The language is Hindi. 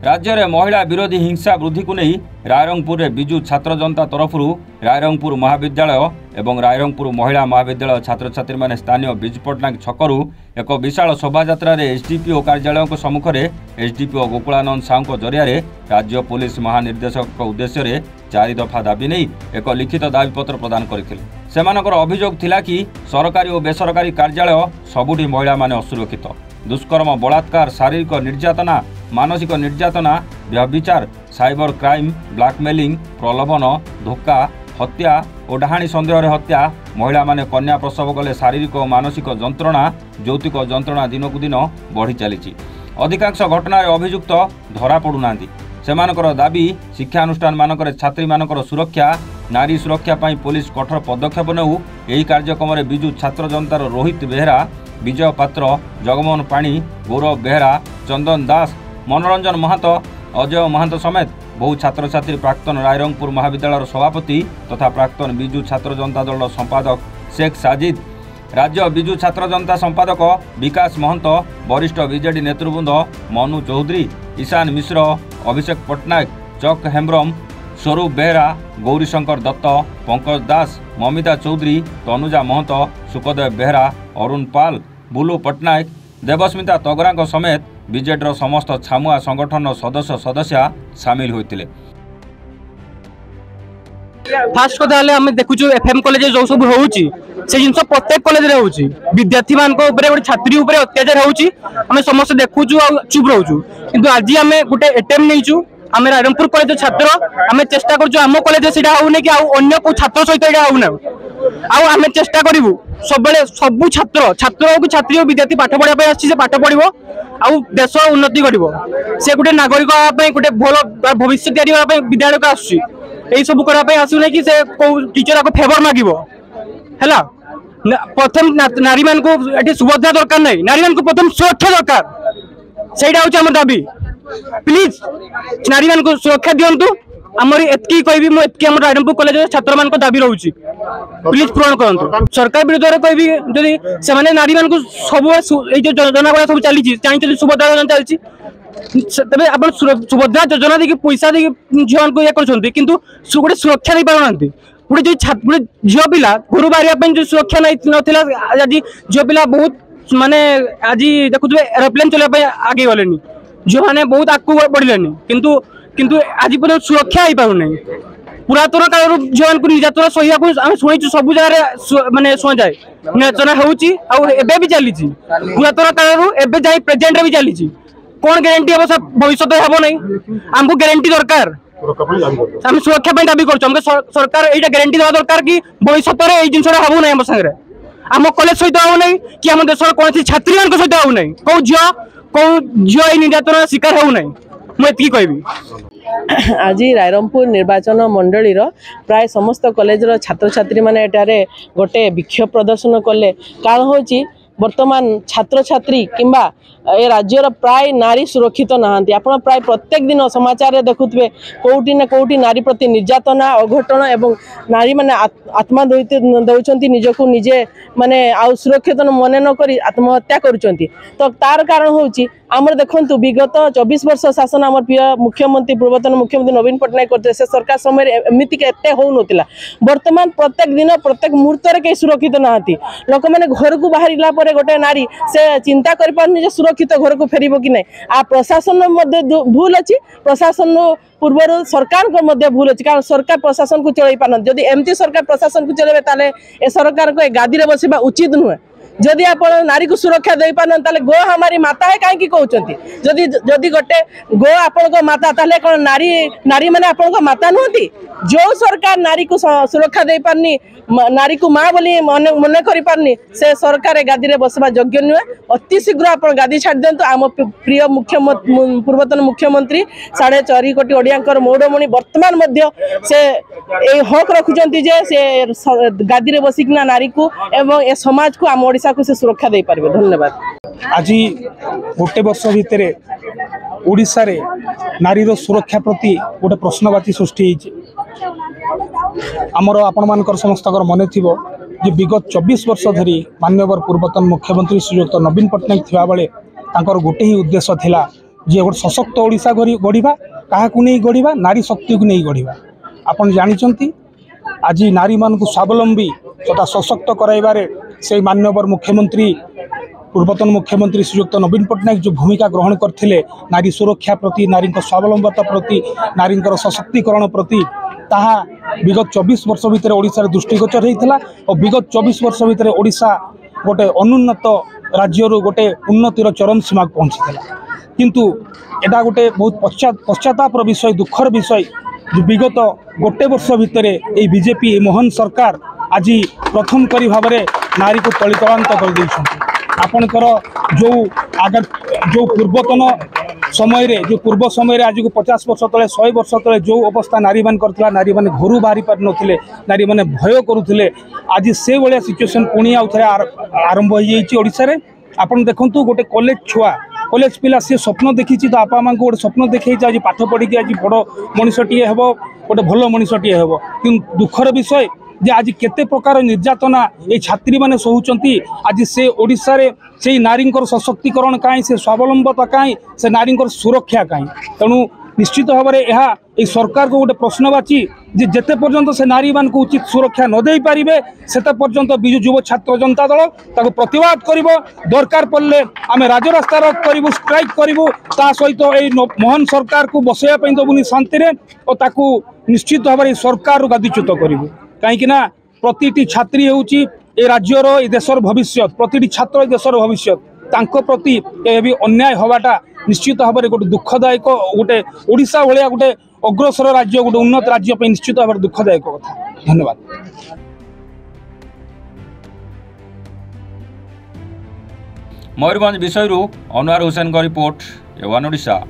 राज्य में महिला विरोधी हिंसा वृद्धि को नहीं रायरंगपुर में विजु छात्र जनता तरफ रायरंगपुर महाविद्यालय एवं रायरंगपुर महिला महाविद्यालय छात्र छात्री माने स्थानीय बिजू पट्टनायक छकरू एक विशाल शोभा एसडीपीओ कार्यालय सम्मुख में एसडीपीओ गोकुलानंद साहू जरिया राज्य पुलिस महानिर्देशक उद्देश्य 4 दफा दाबी नहीं एक लिखित दाबीपत्र प्रदान करथिले। सेमानकर अभियोग थिला कि सरकारी और बेसरकारी कार्यालय सबुठी महिला माने असुरक्षित। दुष्कर्म, बलात्कार, शारीरिक निर्यातना, मानसिक निर्यातना, व्यभिचार, साइबर क्राइम, ब्लैकमेलिंग, प्रलोभन, धोखा, हत्या और डाहाणी सन्देह हत्या, महिला माने कन्या प्रसव कले शारीरिक और मानसिक जंत्रणा, यौतिक जंत्रणा दिनकु दिन बढ़ी चली। अधिकांश घटना अभियुक्त धरा पड़ुना। सेमानकर दाबी शिक्षानुष्ठान मानकर छात्री मानकर सुरक्षा, नारी सुरक्षा पाई पुलिस कठोर पदक्षेप नेउ। यही कार्यक्रम में बिजु छात्र जनतार रोहित बेहरा, विजय पात्र, जगमोहन पाणी, गौरव बेहरा, चंदन दास, मनोरंजन महतो, अजय महतो समेत बहु छात्र छात्री, प्राक्तन रायरंगपुर महाविद्यालय सभापति तथा प्राक्तन बिजु छात्र जनता दल संपादक शेख साजिद, राज्य बिजु छात्र जनता संपादक विकास महतो, वरिष्ठ बीजेडी नेतृवृंद मनु चौधरी, ईशान मिश्र, अभिषेक पट्टनायक, चक हेम्ब्रम, स्वरूप बेहरा, गौरीशंकर दत्त, पंकज दास, ममिता चौधरी, तनुजा महतो, सुखदेव बेहरा, अरुण पाल, बुलू पट्टनायक, देवस्मिता तगरा समेत बीजेडीर समस्त छामुआ संगठन सदस्य सामिल होते। फास्ट कथा आम देखु एफएम कॉलेज जो सब हो जिन प्रत्येक कॉलेज होची विद्यार्थी मान गोटे छात्री उपर अत्याचार होमें समस्त देखु चुप रोचु किंतु आज आम गोटे एटेम नहीं आम रायरंगपुर कॉलेज छात्र आम चेष्टा करूँ कॉलेज से होने कि अन्य को छात्र सहित यहाँ होना आम चेष्टा करूँ सब सबू छात्र छात्र हो कि छात्री हो विद्यार्थी पाठ पढ़ाई आसी पाठ पढ़ो आउ देश उन्नति कर गोटे नागरिक गोटे भल भविष्य या विद्यालय को आस सब करने आसुना कि से टीचर को फेवर मांग है प्रथम नारी मान को सुभद्रा दरकार नहीं नारी मान को प्रथम सुरक्षा दरकार से हूँ आम दाबी प्लीज नारी मान को सुरक्षा दिंतु आमर एतकी कहबी मुझे आम रायरंगपुर कॉलेज छात्र मान दाबी रोचे प्लीज पूरण करूँ सरकार विरोध में कहबी जदि से नारी मान को सब योजना सब चली चाहते सुभद्रा योजना चलती तबे आप सुभद्रा योजना देखिए पैसा देखिए झील को ये गोटे सुरक्षा नहीं पार गोटे जो झील पिला घर बाहर जो सुरक्षा नाला आज झील पिला बहुत माने आज देखुए एरोप्लेन चलने आगे गले झील मैंने बहुत आगू बढ़ले किंतु किंतु आज पर्यटन सुरक्षा हो पार नहीं पुरातन काल झील को निर्यातना सही शुणु सब जगह मानने शुणा जाए निर्यातना होबे भी चली पुरातन काल जाए प्रेजेंट भी चली कौन गारंटी हम भविष्य हम नहीं आमको गारंटी दरकार आम सुरक्षा दाबी कर सरकार यहाँ गारंटी देवा दरकार कि भविष्य में जिन हम ना आम सागर आम कॉलेज सहित हो ना कि आम देश कौन छात्री मान सहित हो ना कौ झील निर्यातना शिकार हो ना मुझे कहबी आज रायरंगपुर निर्वाचन मंडली प्राय समस्त कॉलेज छात्र छात्री माने एटारे गोटे विक्षोभ प्रदर्शन कले कारण होची वर्तमान छात्र छात्री किंबा ए राज्यर प्राय नारी सुरक्षित नहांती आपण प्राय प्रत्येक दिन समाचार रे देखुथबे कोउटी ना कोउटी नारी प्रति निर्यातना अघटन एवं नारी माने आत्मा दौचंती निजको निजे माने आ सुरक्षित मन न करी आत्महत्या करूचंती तो तार कारण होची आमर देखंतु विगत 24 वर्ष शासन आमर प्रिय मुख्यमंत्री पूर्वतन मुख्यमंत्री नवीन पट्टनायक करते से सरकार समय एमती के एते हो नथिला वर्तमान प्रत्येक दिन प्रत्येक मुहूर्त रे के सुरक्षित नहांती लोक माने घर को बाहरिला परे गोटे नारी से चिंता करि पारनी जे सुरक्षित घर को फेरिबो कि नै आ प्रशासन मध्ये भूल अछि प्रशासन पूर्व सरकार को मध्य भूल अच्छी कारण सरकार प्रशासन को चलई पारन जदि एमती सरकार प्रशासन को चलेबे ताले ए सरकार को गादी रे बसिबा उचित नुहे जदि आप नारी को सुरक्षा दे पारन ताले गो हमारी माता है कहीं कहते जदि जदि गोटे गो आपण माता ताले कौन नारी नारी माने आपण माता नुहति जो सरकार नारी को सुरक्षा दे पारनी नारी को माँ बोली मन करि पारनी से सरकार गादी रे बसवा योग्य नुहे अति शीघ्र आप गादी छाड़ दिंतु आम प्रिय मुख्यमंत्री पूर्वतन मुख्यमंत्री 4.5 कोटी ओडियांकर मौडमणि वर्तमान मध्य से हक रखुचंती जे से गादी रे बसिकना नारी को एवं ए समाज को आम ओडिशा को से सुरक्षा दे पारिबे। धन्यवाद। आज गोटे वर्ष भितर ओडिशा रे नारी रो सुरक्षा प्रति गोटे प्रश्नवाची सृष्टि आमर आपण मानकर समस्त मन थिबो जे विगत 24 वर्ष धरी माननीय पूर्वतन मुख्यमंत्री श्रीयुक्त नवीन पट्टनायक थिबा बेले तांकर गोटे ही उद्देश्य थिला जे गोटे सशक्त ओडिशा गढ़ा क्या गढ़ा नारी शक्ति को नहीं गढ़ा आपन जानते आज नारी मान स्वावलंबी तथा सशक्त कराइबारे से माननीय मुख्यमंत्री पूर्वतन मुख्यमंत्री श्रीयुक्त नवीन पट्टनायक जो भूमिका ग्रहण करते नारी सुरक्षा प्रति नारी स्वावलंबता प्रति नारी सशक्तिकरण प्रति ताहा विगत 24 वर्ष भितर ओडिशा दृष्टिगोचर होता और विगत 24 वर्ष भितर ओडिशा गोटे अनुन्नत राज्य गोटे उन्नतिर चरम सीमा पहुँची किंतु एटा गोटे बहुत पश्चातापर विषय दुखर विषय जो विगत गोटे वर्ष भितर ये बीजेपी मोहन सरकार आज प्रथम करी भाव नारी को तलितलांत कर आपणकर जो आगर जो पूर्वतन समय रे जो पूर्व समय आज को 50 वर्ष तले 100 वर्ष तले जो अवस्था नारी मान करथिला नारी माने घर बाहरी पार नथिले नारी माने भय करुथिले आज से भाया सिचुएसन पुणी आउ थे आरंभ हो जाइए ओडिशा रे आपन देखंतु गोटे कॉलेज छुआ कॉलेज पिला से स्वप्न देखी तो आपा माँ को गोटे स्वप्न देखी आज पाठ पढ़ी आज बड़ मनीषटीए हे गोटे भल मनीषटीए हे कि दुखर विषय जे आज केते प्रकार निर्यातना ये छात्री माने सहूचंती आज से ओडिशा रे से नारी सशक्तिकरण कहीं से स्वावलंबता कहीं से नारी सुरक्षा कहीं तेणु निश्चित भाव में यह सरकार को गोटे प्रश्नवाची जे जेते पर्यंत से नारी मान को उचित सुरक्षा न दे पारिबे सेते पर्यंत बिजु युव छात्र जनता दल ताको प्रतिवाद करिवो दरकार पड़ले आमे राजरास्ता रोक करिवो स्ट्राइक करिवो ता सहित ए मोहन सरकार को बसैया पई दबुनी शांति रे और ताको निश्चित भाव में सरकार गादीच्युत करिवो कहीं प्रतिटी छात्री होउची ए राज्यर ए देशर भविष्य प्रतिटी छात्र देशर भविष्य तांको प्रति भी अन्याय हवाटा निश्चित भाव में गोटे दुखदायक गोटे ओडिशा भाया गोटे अग्रसर राज्य गोटे उन्नत राज्य पे निश्चित भाव में दुखदायक कथा धन्यवाद। मयूरभंज विषय अनवर हुसैन का रिपोर्ट A1 ओडिशा।